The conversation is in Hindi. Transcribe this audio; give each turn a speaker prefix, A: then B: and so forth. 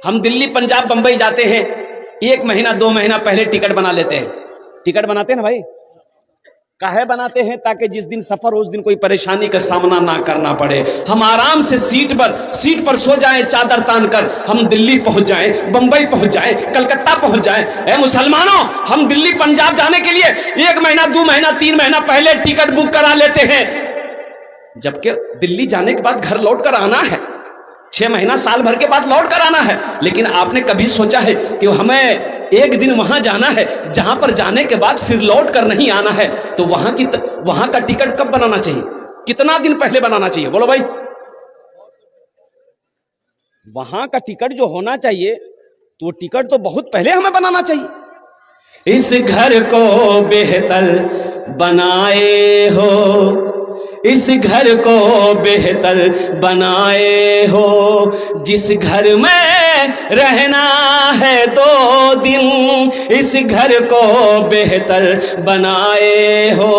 A: हम दिल्ली पंजाब बंबई जाते हैं, 1 महीना 2 महीना पहले टिकट बना लेते हैं। टिकट बनाते हैं ना भाई, काहे बनाते हैं? ताकि जिस दिन सफर उस दिन कोई परेशानी का सामना ना करना पड़े। हम आराम से सीट पर सो जाएं, चादर तान कर हम दिल्ली पहुंच जाएं, बंबई पहुंच जाएं, कलकत्ता पहुंच जाएं। ए मुसलमानों, हम दिल्ली पंजाब जाने के लिए 1 महीना 2 महीना 3 महीना पहले टिकट बुक करा लेते हैं, जबकि दिल्ली जाने के बाद घर लौट कर आना है, 6 महीना साल भर के बाद लौट कर आना है। लेकिन आपने कभी सोचा है कि हमें एक दिन वहां जाना है, जहां पर जाने के बाद फिर लौट कर नहीं आना है? तो वहां का टिकट कब बनाना चाहिए? कितना दिन पहले बनाना चाहिए? बोलो भाई। वहां का टिकट जो होना चाहिए, तो टिकट तो बहुत पहले हमें बनाना चाहिए। इस घर को बेहतर बनाए हो, इस घर को बेहतर बनाए हो, जिस घर में रहना है 2 दिन, इस घर को बेहतर बनाए हो।